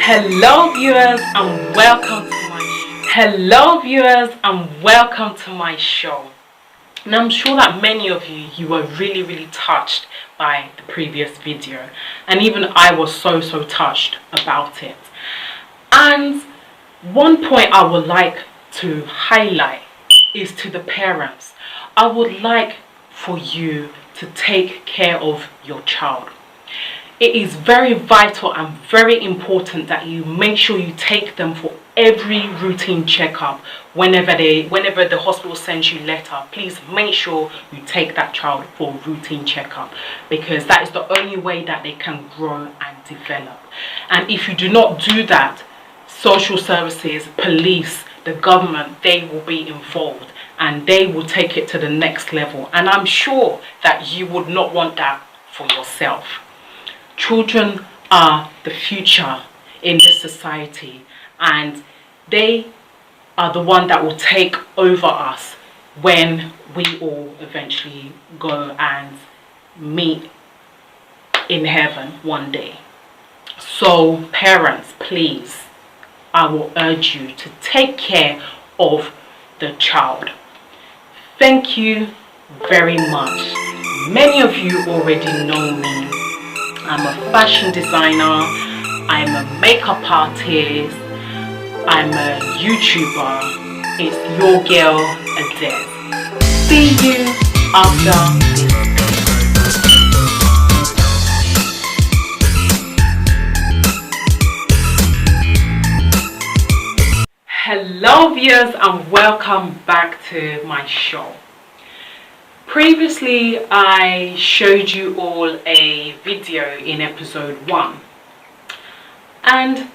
Hello viewers and welcome to my show. And I'm sure that many of you were really touched by the previous video, and even I was so touched about it. And one point I would like to highlight is to the parents. I would like for you to take care of your child. It is very vital and very important that you make sure you take them for every routine checkup. Whenever the hospital sends you a letter, please make sure you take that child for a routine checkup, because that is the only way that they can grow and develop. And if you do not do that, social services, police, the government, they will be involved and they will take it to the next level. And I'm sure that you would not want that for yourself. Children are the future in this society, and they are the one that will take over us when we all eventually go and meet in heaven one day. So parents, please, I will urge you to take care of the child. Thank you very much. Many of you already know me. I'm a fashion designer, I'm a makeup artist, I'm a YouTuber. It's your girl, Adele. See you after this. Hello viewers and welcome back to my show. Previously, I showed you all a video in episode 1, and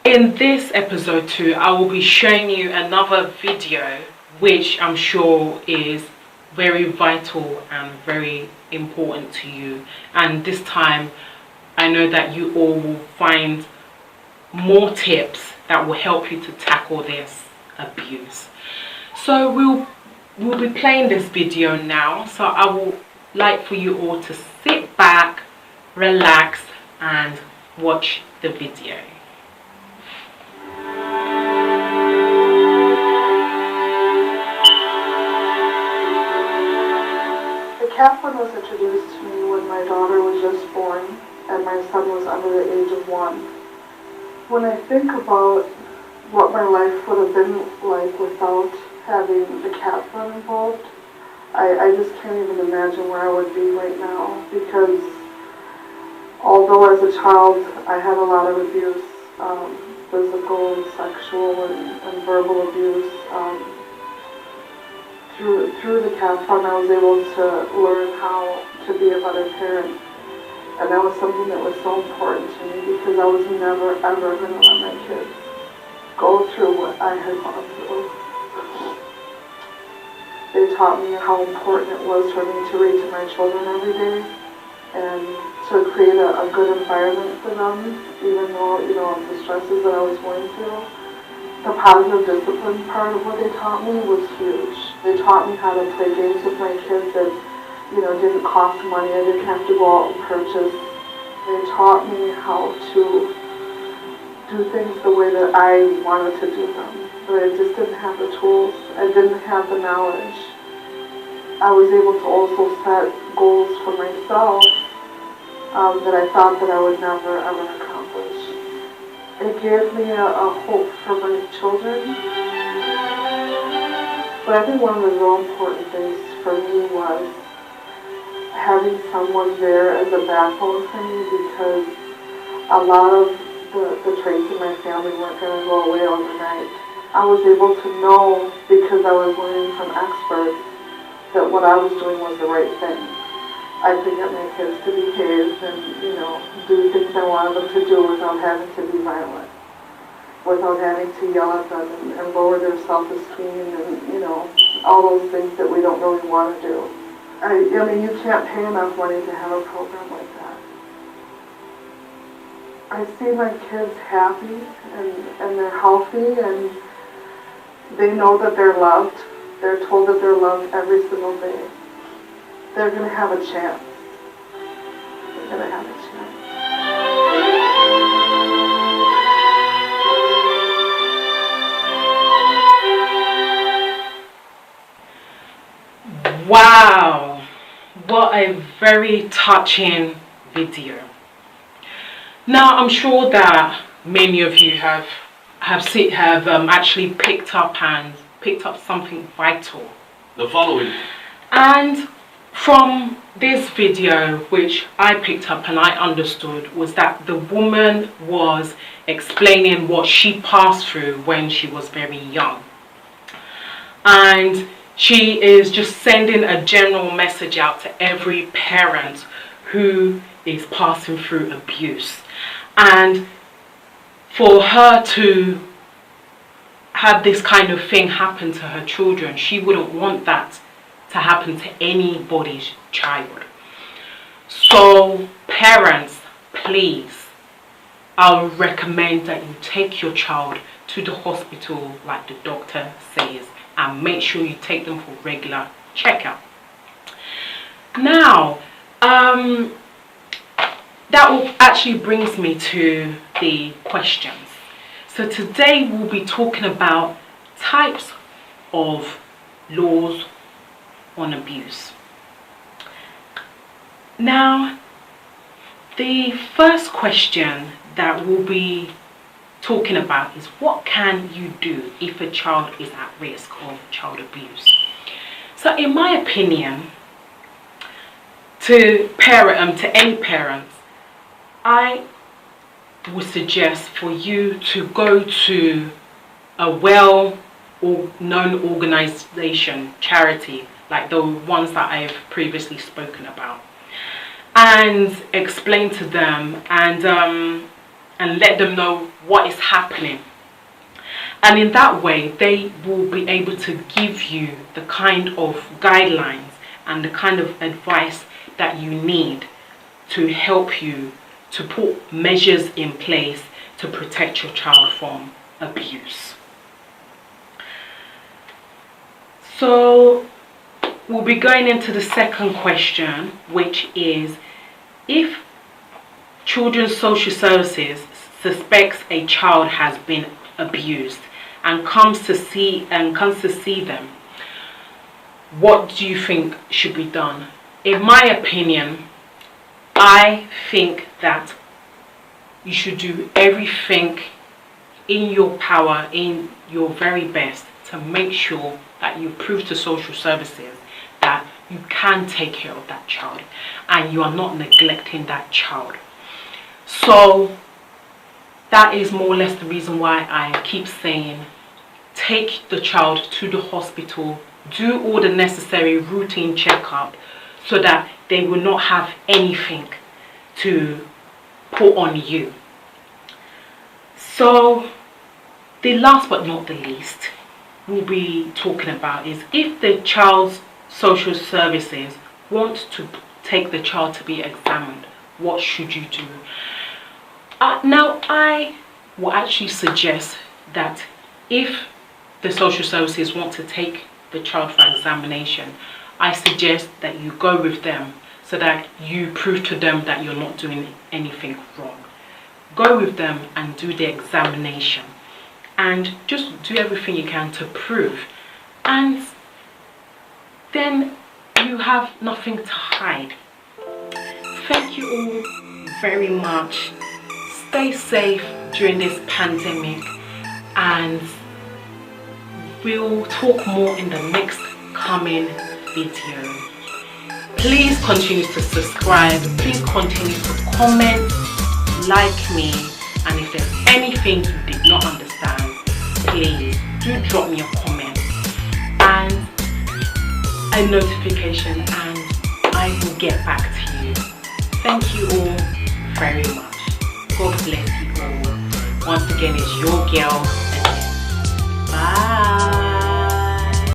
in this episode 2, I will be showing you another video which I'm sure is very vital and very important to you. And this time, I know that you all will find more tips that will help you to tackle this abuse. So we'll be playing this video now, so I would like for you all to sit back, relax and watch the video. The Kaplan was introduced to me when my daughter was just born and my son was under the age of 1. When I think about what my life would have been like without having the Kaplan involved, I just can't even imagine where I would be right now, because although as a child I had a lot of abuse, physical and sexual and verbal abuse, through the Kaplan I was able to learn how to be a better parent. And that was something that was so important to me, because I was never ever going to let my kids go through what I had gone through. They taught me how important it was for me to read to my children every day and to create a good environment for them, even though, the stresses that I was going through. The positive discipline part of what they taught me was huge. They taught me how to play games with my kids that, didn't cost money. I didn't have to go out and purchase. They taught me how to do things the way that I wanted to do them. But I just didn't have the tools. I didn't have the knowledge. I was able to also set goals for myself that I thought that I would never ever accomplish. It gave me a hope for my children. But I think one of the real important things for me was having someone there as a backbone for me, because a lot of the traits in my family weren't going to go away overnight. I was able to know, because I was learning from experts, that what I was doing was the right thing. I could get my kids to behave and, do things I wanted them to do without having to be violent, without having to yell at them and lower their self-esteem and, all those things that we don't really want to do. I mean, you can't pay enough money to have a program like that. I see my kids happy and they're healthy, and they know that they're loved. They're told that they're loved every single day. They're going to have a chance. They're going to have a chance. a very touching video. Now, I'm sure that many of you have actually picked up something vital. The following. And from this video, which I picked up and I understood, was that the woman was explaining what she passed through when she was very young. And she is just sending a general message out to every parent who is passing through abuse. And for her to have this kind of thing happen to her children, she wouldn't want that to happen to anybody's child. So parents, please, I would recommend that you take your child to the hospital like the doctor says, and make sure you take them for regular checkup. Now, that actually brings me to the questions. So today we'll be talking about types of laws on abuse. Now, the first question that we'll be talking about is, what can you do if a child is at risk of child abuse? So in my opinion, to any parents, I would suggest for you to go to a well-known organization, charity, like the ones that I've previously spoken about, and explain to them and let them know what is happening. And in that way, they will be able to give you the kind of guidelines and the kind of advice that you need to help you to put measures in place to protect your child from abuse. So we'll be going into the second question, which is, if Children's Social Services suspects a child has been abused and comes to see them, what do you think should be done? In my opinion, I think that you should do everything in your power, in your very best, to make sure that you prove to social services that you can take care of that child and you are not neglecting that child. So that is more or less the reason why I keep saying, take the child to the hospital, do all the necessary routine checkup so that they will not have anything to put on you. So the last but not the least we'll be talking about is, if the child's social services want to take the child to be examined, what should you do? Now, I will actually suggest that if the social services want to take the child for examination, I suggest that you go with them so that you prove to them that you're not doing anything wrong. Go with them and do the examination and just do everything you can to prove, and then you have nothing to hide. Thank you all very much. Stay safe during this pandemic, and we'll talk more in the next coming video. Please continue to subscribe, please continue to comment, like me, and if there's anything you did not understand, please do drop me a comment and a notification, and I will get back to you. Thank you all very much. God bless you all. Once again, it's your girl,